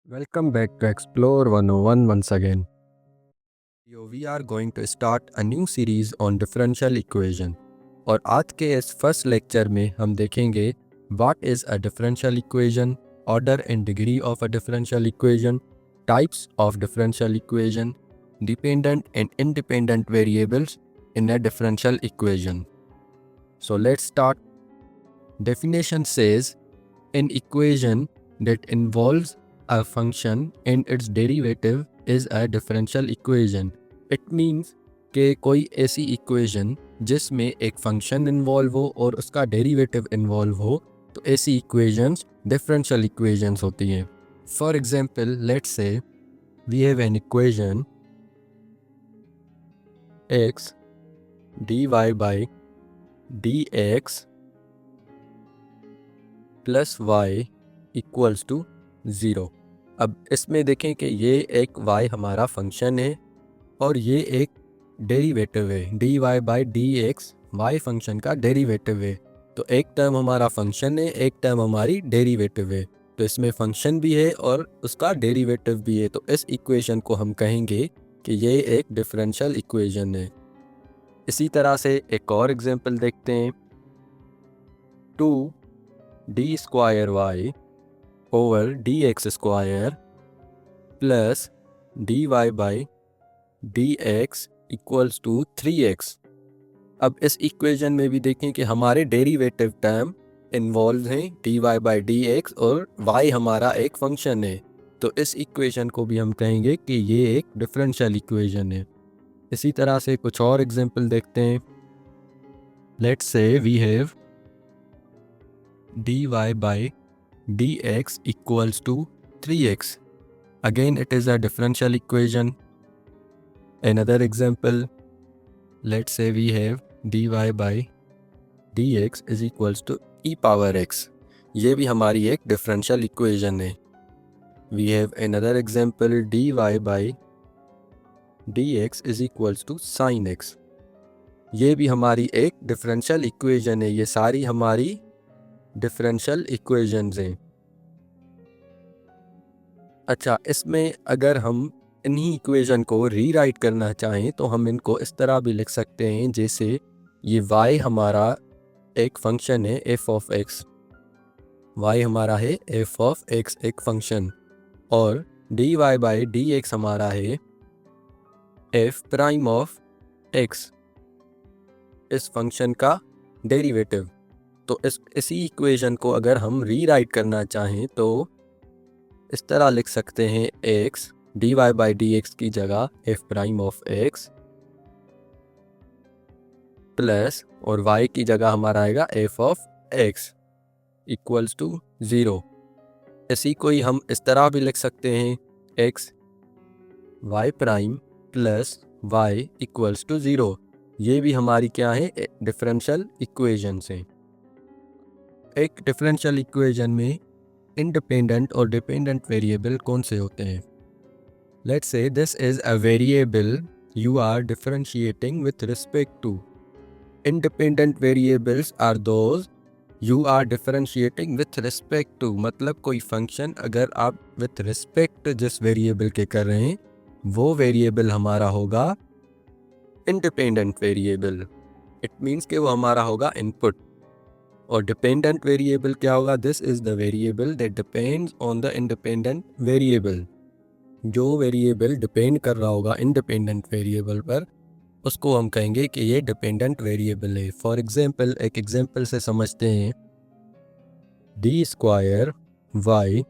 Welcome back to Explore 101 once again. We are going to start a new series on differential equation. और आज के इस first lecture में हम देखेंगे what is a differential equation, order and degree of a differential equation, types of differential equation, dependent and independent variables in a differential equation. So let's start. Definition says an equation that involves a function and its derivative is a differential equation. It means कि कोई ऐसी equation जिसमें एक function involve हो और उसका derivative involve हो, तो ऐसी इक्वेशंस डिफरेंशियल इक्वेशंस होती हैं. For example, let's say we have an equation x dy by dx plus y equals to 0. अब इसमें देखें कि ये एक y हमारा फंक्शन है और ये एक डेरिवेटिव है. dy by dx y function का डेरिवेटिव है. तो एक टर्म हमारा फंक्शन है, एक टर्म हमारी डेरिवेटिव है. तो इसमें फंक्शन भी है और उसका डेरिवेटिव भी है. तो इस इक्वेशन को हम कहेंगे कि ये एक डिफरेंशियल इक्वेशन है. इसी तरह से एक और एग्जांपल देखते हैं. 2d square y over dx square plus dy by dx equals to 3x. अब इस इक्वेशन में भी देखें कि हमारे डेरिवेटिव टर्म इन्वॉल्व हैं, dy बाई dx, और y हमारा एक फंक्शन है. तो इस इक्वेशन को भी हम कहेंगे कि ये एक डिफरेंशियल इक्वेशन है. इसी तरह से कुछ और एग्जांपल देखते हैं. Let's say we have dy by dx equals to 3x. Again, it is a differential equation. Another example, let's say we have dy by dx is equals to e power x. ये भी हमारी एक differential equation है. We have another example, dy by dx is equals to sin x. ये भी हमारी एक differential equation है. ये सारी हमारी differential equations हैं. अच्छा, इसमें अगर हम इन्हीं इक्वेशन को रीराइट करना चाहें तो हम इनको इस तरह भी लिख सकते हैं, जैसे ये y हमारा एक फंक्शन है f ऑफ x, y हमारा है f ऑफ x एक फंक्शन, और dy बाई dx हमारा है f प्राइम ऑफ x इस फंक्शन का डेरिवेटिव. तो इसी इक्वेशन को अगर हम रीराइट करना चाहें तो इस तरह लिख सकते हैं, x dy बाई dx की जगह f prime of x plus, और y की जगह हमारा आएगा f of x equals to 0. इसी को ही हम इस तरह भी लिख सकते हैं, x y prime plus y equals to 0. ये भी हमारी क्या है, डिफरेंशियल इक्वेशंस हैं. एक डिफरेंशियल इक्वेशन में इंडिपेंडेंट और डिपेंडेंट वेरिएबल कौन से होते हैं? Let's say this is a variable you are differentiating with respect to. Independent variables are those you are differentiating with respect to. मतलब कोई फंक्शन अगर आप with respect जिस वेरिएबल के कर रहे हैं वो वेरिएबल हमारा होगा इंडिपेंडेंट वेरिएबल. इट मीन्स कि वो हमारा होगा इनपुट. और डिपेंडेंट वेरिएबल क्या होगा? This is the variable that depends on the independent variable. जो वेरिएबल डिपेंड कर रहा होगा इंडिपेंडेंट वेरिएबल पर, उसको हम कहेंगे कि ये डिपेंडेंट वेरिएबल है. फॉर एग्जांपल, एक एग्जांपल से समझते हैं. D square Y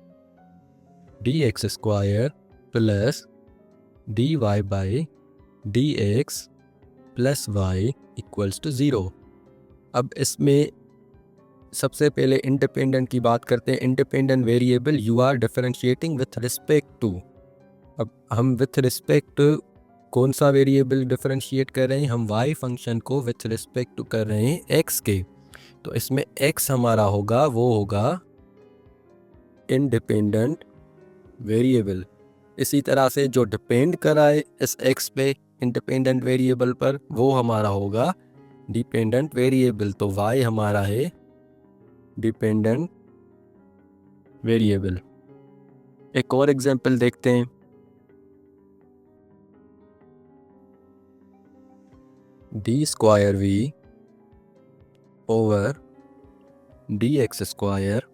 D X square plus D Y by D X plus Y equals to 0. अब इसमें सबसे पहले इंडिपेंडेंट की बात करते हैं. Independent variable you are differentiating with respect to. अब हम विथ रिस्पेक्ट कौन सा वेरिएबल डिफरेंशिएट कर रहे हैं? हम y फंक्शन को विथ रिस्पेक्ट टू कर रहे हैं x के. तो इसमें x हमारा होगा, वो होगा इंडिपेंडेंट वेरिएबल. इसी तरह से जो डिपेंड कर रहा है इस x पे इंडिपेंडेंट वेरिएबल पर, वो हमारा होगा डिपेंडेंट वेरिएबल. तो y हमारा है डिपेंडेंट वेरिएबल. एक और एग्जांपल देखते हैं। D square V over D X square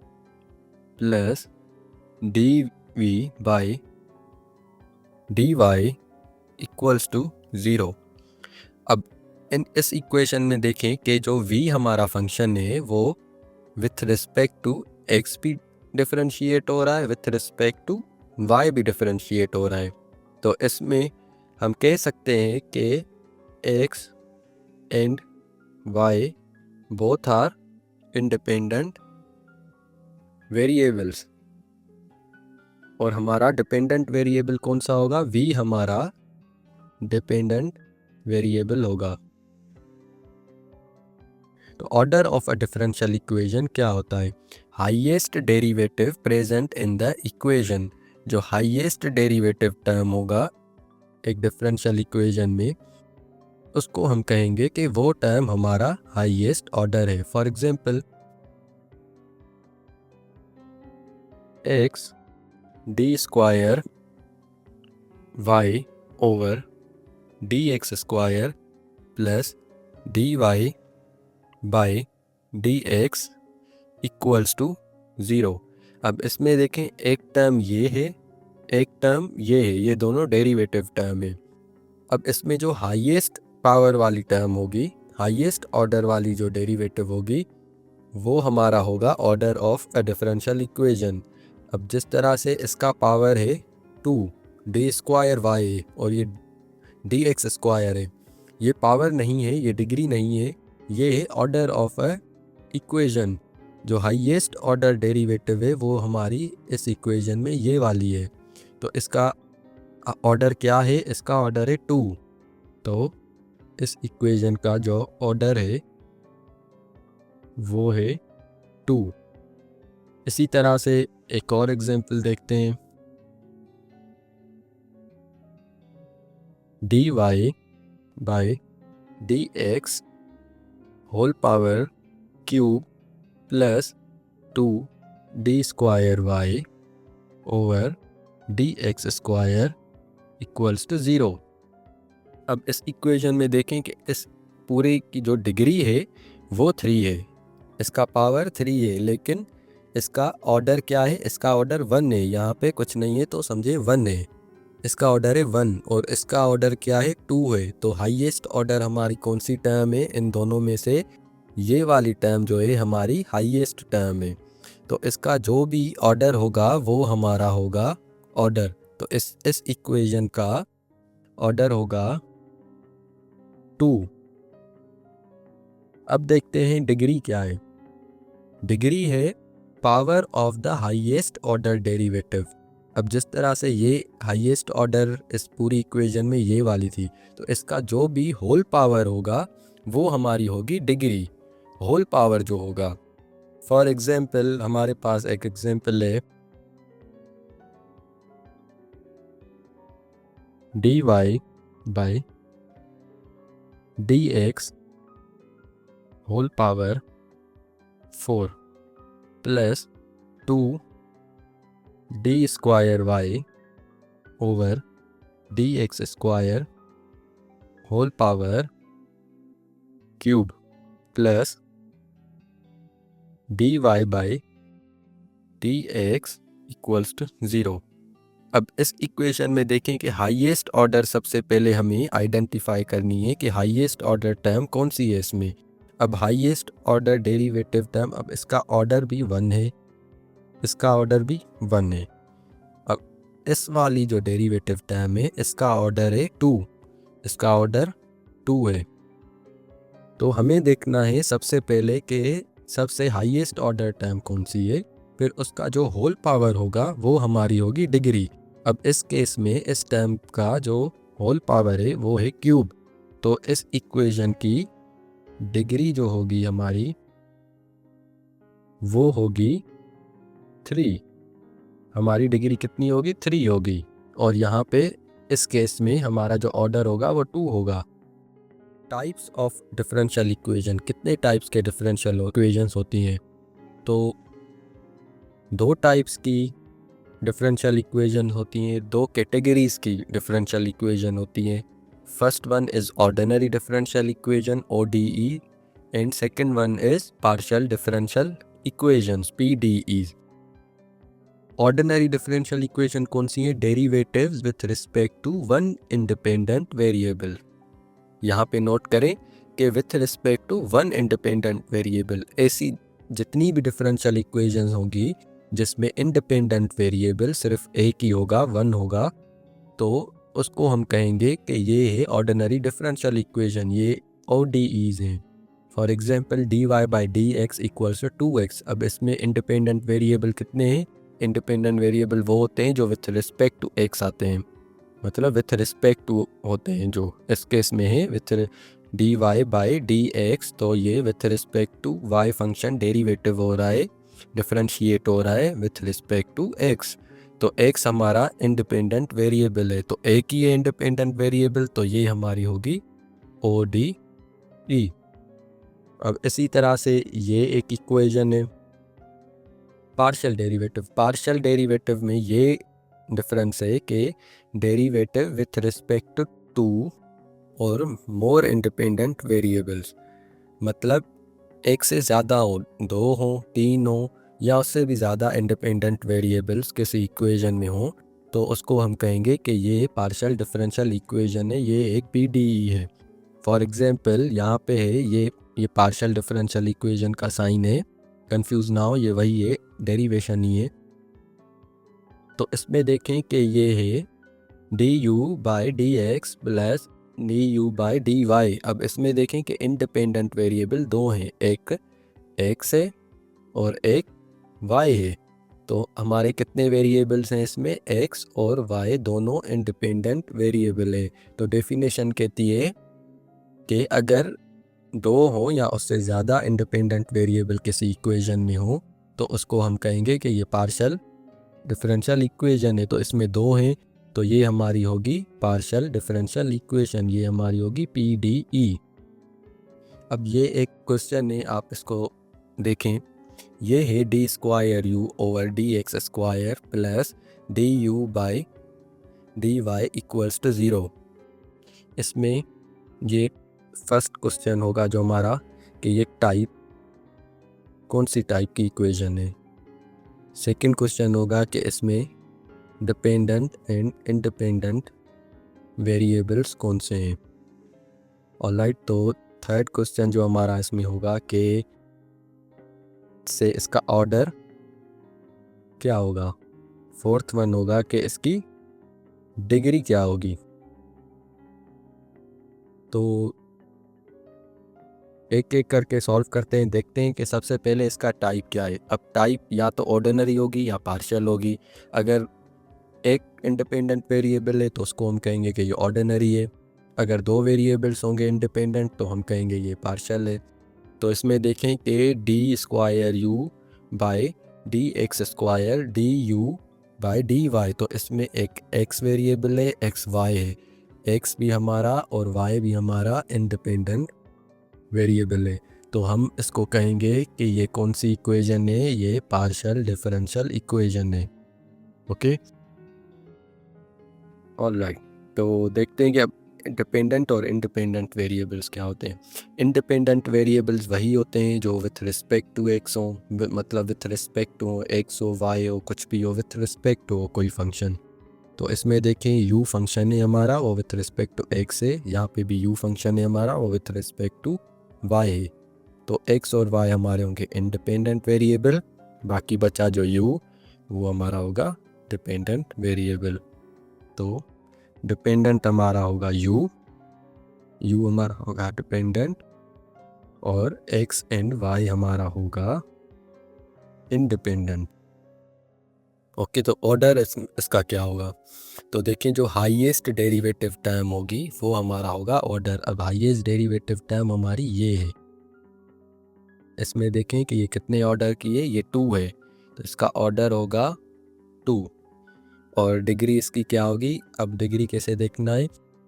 plus D V by D Y equals to 0। अब इस इक्वेशन में देखें कि जो v हमारा फंक्शन है वो विथ रिस्पेक्ट टू x भी डिफरेंशिएट हो रहा है, विथ रिस्पेक्ट टू y भी डिफरेंशिएट हो रहा है। तो इसमें हम कह सकते हैं कि x and y both are independent variables, और हमारा डिपेंडेंट वेरिएबल कौन सा होगा? v हमारा डिपेंडेंट वेरिएबल होगा। तो order of a differential equation क्या होता है? Highest derivative present in the equation. जो हाईएस्ट डेरिवेटिव टर्म होगा एक डिफरेंशियल इक्वेशन में, उसको हम कहेंगे कि वो टर्म हमारा हाईएस्ट ऑर्डर है। For example X D square Y over D X square plus D Y by D X equals to 0। अब इसमें देखें एक टर्म ये है, एक टर्म ये है, ये दोनों डेरिवेटिव टर्म है। अब इसमें जो हाईएस्ट पावर वाली टर्म होगी, हाईएस्ट ऑर्डर वाली जो डेरिवेटिव होगी, वो हमारा होगा order of a differential equation. अब जिस तरह से इसका पावर है 2 डी स्क्वायर वाई और ये डी एक्स स्क्वायर है, ये पावर नहीं है, ये डिग्री नहीं है, ये है ऑर्डर ऑफ अ इक्वेशन। जो हाईएस्ट ऑर्डर डेरिवेटिव है वो हमारी इस इक्वेशन में ये वाली है। तो इसका ऑर्डर क्या है? इसका ऑर्डर है 2। तो इस इक्वेशन का जो ऑर्डर है वो है 2। इसी तरह से एक और एग्जांपल देखते हैं। D Y by D X whole power cube plus 2 D square Y over D X square equals to 0। अब इस इक्वेशन में देखें कि इस पूरे की जो डिग्री है वो 3 है, इसका पावर 3 है, लेकिन इसका ऑर्डर क्या है? इसका ऑर्डर 1 है। यहाँ पे कुछ नहीं है तो समझे 1 है, इसका ऑर्डर है 1 और इसका ऑर्डर क्या है? 2 है। तो हाईएस्ट ऑर्डर हमारी कौन सी टर्म है? इन दोनों में से ये वाली टर्म जो है हमारी हाईएस्ट टर्म है। तो इसका जो भी ऑर्डर होगा वो हमारा होगा ऑर्डर। तो इस इक्वेशन का ऑर्डर होगा 2। अब देखते हैं डिग्री क्या है। डिग्री है power of the highest order derivative. अब जिस तरह से ये हाईएस्ट ऑर्डर इस पूरी इक्वेशन में ये वाली थी, तो इसका जो भी होल पावर होगा वो हमारी होगी डिग्री। होल पावर जो होगा, फॉर एग्जांपल हमारे पास एक एग्जांपल है D Y by D X whole power 4 plus 2 D square Y over D X square whole power cube plus D Y by D X equals to 0। अब इस equation में देखें कि हाईएस्ट ऑर्डर सबसे पहले हमें आइडेंटिफाई करनी है कि हाईएस्ट ऑर्डर टर्म कौन सी है इसमें। अब हाईएस्ट ऑर्डर डेरिवेटिव टर्म, अब इसका ऑर्डर भी 1 है, इसका ऑर्डर भी 1 है। अब इस वाली जो डेरिवेटिव टर्म है इसका ऑर्डर है 2, इसका ऑर्डर 2 है। तो हमें देखना है सबसे पहले कि सबसे हाईएस्ट ऑर्डर टर्म कौन सी है, फिर उसका जो होल पावर होगा वो हमारी होगी डिग्री। अब इस केस में इस टर्म का जो होल पावर है वो है क्यूब। तो इस इक्वेशन की डिग्री जो होगी हमारी वो होगी 3। हमारी डिग्री कितनी होगी? 3 होगी। और यहाँ पे इस केस में हमारा जो ऑर्डर होगा वो 2 होगा। टाइप्स ऑफ डिफरेंशियल इक्वेशन, कितने टाइप्स के डिफरेंशियल इक्वेशंस होती हैं? तो 2 टाइप्स की डिफरेंशियल इक्वेशन होती हैं, दो कैटेगरीज की डिफरेंशियल इक्वेशन होती हैं। First one is ordinary differential equation ODE and second one is partial differential equations PDEs। Ordinary differential equation कौन सी है? Derivatives with respect to one independent variable. यहाँ पे नोट करें कि with respect to one independent variable, ऐसी जितनी भी डिफरेंशियल इक्वेशंस होंगी जिसमें इंडिपेंडेंट वेरिएबल सिर्फ एक ही होगा, वन होगा, तो उसको हम कहेंगे कि ये है ऑर्डिनरी डिफरेंशियल इक्वेशन, ये ODEs हैं। For example dy/dx equals to 2x। अब इसमें इंडिपेंडेंट वेरिएबल कितने हैं? इंडिपेंडेंट वेरिएबल वो होते हैं जो विथ रिस्पेक्ट टू x आते हैं, मतलब विथ रिस्पेक्ट टू होते हैं, जो इस केस में है विथ dy/dx, तो ये with respect to y function derivative हो रहा है, डिफरेंशिएट हो रहा है विथ रिस्पेक्ट टू x। तो x हमारा इंडिपेंडेंट वेरिएबल है, तो एक ही है इंडिपेंडेंट वेरिएबल, तो ये हमारी होगी ODE। अब इसी तरह से ये एक इक्वेशन है पार्शियल डेरिवेटिव। पार्शियल डेरिवेटिव में ये डिफरेंस है कि डेरिवेटिव विथ रिस्पेक्ट टू और मोर इंडिपेंडेंट वेरिएबल्स, मतलब एक से ज़्यादा हो, दो हो, तीन हो या उससे भी ज़्यादा इंडिपेंडेंट वेरिएबल्स किसी इक्वेशन में हो, तो उसको हम कहेंगे कि ये पार्शियल डिफरेंशियल इक्वेशन है, ये एक PDE है। फॉर एग्जांपल यहाँ पे है ये पार्शियल डिफरेंशियल इक्वेशन का साइन है, कंफ्यूज ना हो, ये वही है, डेरिवेशन ही है। तो इसमें देखें कि ये है du/dx प्लस du/dy। अब इसमें देखें कि इंडिपेंडेंट वेरिएबल दो हैं, एक x है और एक y है। तो हमारे कितने वेरिएबल्स हैं इसमें? x और y दोनों इंडिपेंडेंट वेरिएबल है। तो डेफिनेशन कहती है कि अगर दो हो या उससे ज़्यादा इंडिपेंडेंट वेरिएबल किसी इक्वेशन में हो, तो उसको हम कहेंगे कि ये पार्शियल डिफरेंशियल इक्वेशन है। तो इसमें दो हैं, तो ये हमारी होगी पार्शियल डिफरेंशियल इक्वेशन, ये हमारी होगी PDE। अब ये एक क्वेश्चन है, आप इसको देखें, ये है d²u/dx² plus du/dy equals to 0। इसमें ये फर्स्ट क्वेश्चन होगा जो हमारा कि ये टाइप कौन सी टाइप की इक्वेशन है। सेकंड क्वेश्चन होगा कि इसमें डिपेंडेंट एंड इंडिपेंडेंट वेरिएबल्स कौन से हैं। ऑलराइट, तो थर्ड क्वेश्चन जो हमारा इसमें होगा कि से इसका ऑर्डर क्या होगा। फोर्थ वन होगा कि इसकी डिग्री क्या होगी। तो एक एक करके सॉल्व करते हैं, देखते हैं कि सबसे पहले इसका टाइप क्या है। अब टाइप या तो ऑर्डिनरी होगी या पार्शियल होगी। अगर एक इंडिपेंडेंट वेरिएबल है तो उसको हम कहेंगे कि ये ऑर्डिनरी है, अगर दो वेरिएबल्स होंगे इंडिपेंडेंट तो हम कहेंगे ये पार्शियल है। तो इसमें देखें कि d²u/dx² du/dy, तो इसमें एक x वेरिएबल है, xy है, x भी हमारा और y भी हमारा इंडिपेंडेंट वेरिएबल है। तो हम इसको कहेंगे कि ये कौन सी इक्वेशन है, ये पार्शियल डिफरेंशियल इक्वेशन है। ओके, ऑलराइट, तो देखते हैं कि अब डिपेंडेंट और इंडिपेंडेंट वेरिएबल्स क्या होते हैं। इंडिपेंडेंट वेरिएबल्स वही होते हैं जो विथ रिस्पेक्ट टू x हो, मतलब विथ रिस्पेक्ट टू x हो, y हो, कुछ भी हो, विथ रिस्पेक्ट हो कोई फंक्शन। तो इसमें देखें u फंक्शन है हमारा, वो विथ रिस्पेक्ट टू x है, यहाँ पे भी u फंक्शन है हमारा, वो विथ रिस्पेक्ट टू y है। तो x और y हमारे होंगे इंडिपेंडेंट वेरिएबल, बाकी बचा जो u वो हमारा होगा डिपेंडेंट वेरिएबल। तो डिपेंडेंट हमारा होगा u हमारा होगा डिपेंडेंट, और x एंड y हमारा होगा इंडिपेंडेंट। ओके, तो ऑर्डर इसका क्या होगा। तो देखें जो हाईएस्ट डेरिवेटिव टर्म होगी वो हमारा होगा ऑर्डर। अब हाईएस्ट डेरिवेटिव टर्म हमारी ये है, इसमें देखें कि ये कितने ऑर्डर की है, ये 2 है, तो इसका ऑर्डर होगा 2। और डिग्री इसकी क्या होगी। अब डिग्री कैसे देखना है,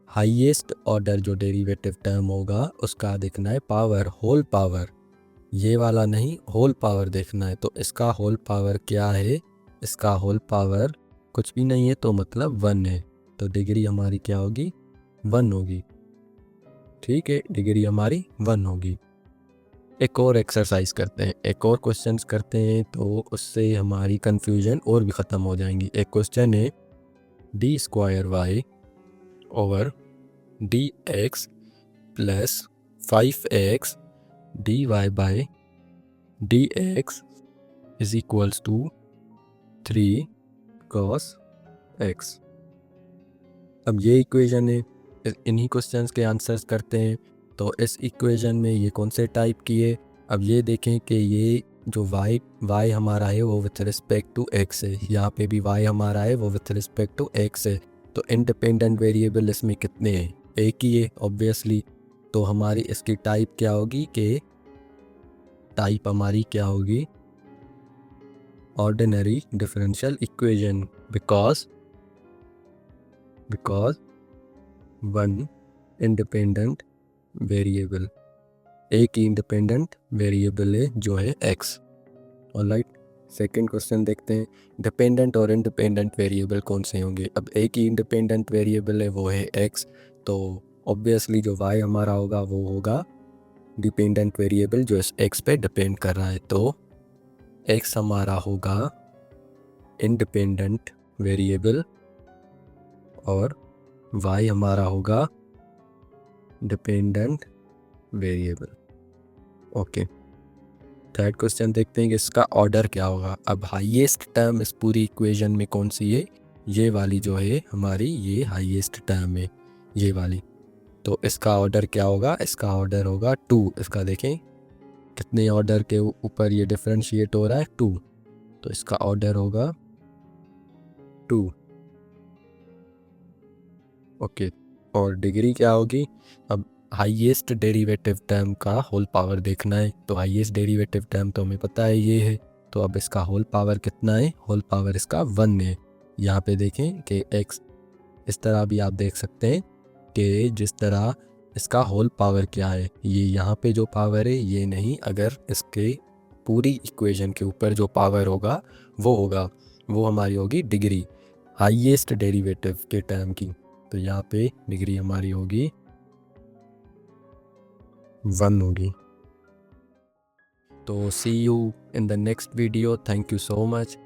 हाईएस्ट ऑर्डर जो डेरिवेटिव टर्म होगा उसका देखना है पावर, होल पावर, ये वाला नहीं, होल पावर देखना है। तो इसका होल पावर क्या है, इसका होल पावर कुछ भी नहीं है तो मतलब 1 है, तो डिग्री हमारी क्या होगी, 1 होगी। ठीक है, डिग्री हमारी 1 होगी। एक और एक्सरसाइज करते हैं, एक और क्वेश्चंस करते हैं, तो उससे हमारी कंफ्यूजन और भी ख़त्म हो जाएंगी। एक क्वेश्चन है d² over dx plus 5x dy dx is equals to 3 cos x। अब ये इक्वेशन है, इन्हीं क्वेश्चंस के आंसर्स करते हैं। तो इस इक्वेशन में ये कौन से टाइप की है, अब ये देखें कि ये जो y हमारा है वो विथ रिस्पेक्ट टू x है, यहाँ पे भी y हमारा है वो विथ रिस्पेक्ट टू x है। तो इंडिपेंडेंट वेरिएबल इसमें कितने हैं, एक ही है ऑब्वियसली। तो हमारी इसकी टाइप क्या होगी, कि टाइप हमारी क्या होगी, ordinary differential equation, because 1 independent variable, एक ही इंडिपेंडेंट वेरिएबल है जो है x। ऑलराइट, सेकंड क्वेश्चन देखते हैं, डिपेंडेंट और इंडिपेंडेंट वेरिएबल कौन से होंगे। अब एक ही इंडिपेंडेंट वेरिएबल है वो है x, तो ऑब्वियसली जो y हमारा होगा वो होगा डिपेंडेंट वेरिएबल जो इस x पे डिपेंड कर रहा है। तो x हमारा होगा इंडिपेंडेंट वेरिएबल और y हमारा होगा dependent variable. Okay, third question देखते हैं कि इसका ऑर्डर क्या होगा। अब हाईएस्ट टर्म इस पूरी इक्वेशन में कौन सी है, ये वाली जो है हमारी, ये हाईएस्ट टर्म है ये वाली। तो इसका ऑर्डर क्या होगा, इसका ऑर्डर होगा 2। इसका देखें कितने ऑर्डर के ऊपर ये डिफरेंशिएट हो रहा है, 2, तो इसका ऑर्डर होगा 2। ओके, और डिग्री क्या होगी, अब हाईएस्ट डेरिवेटिव टर्म का होल पावर देखना है। तो हाईएस्ट डेरिवेटिव टर्म तो हमें पता है ये है, तो अब इसका होल पावर कितना है, होल पावर इसका 1 है। यहाँ पे देखें कि x, इस तरह भी आप देख सकते हैं कि जिस तरह इसका होल पावर क्या है, ये यहाँ पे जो पावर है ये नहीं, अगर इसके पूरी इक्वेशन के ऊपर जो पावर होगा वो हमारी होगी डिग्री, हाईएस्ट डेरिवेटिव के टर्म की। तो यहाँ पे डिग्री हमारी होगी 1 होगी। तो see you in the next video, thank you so much.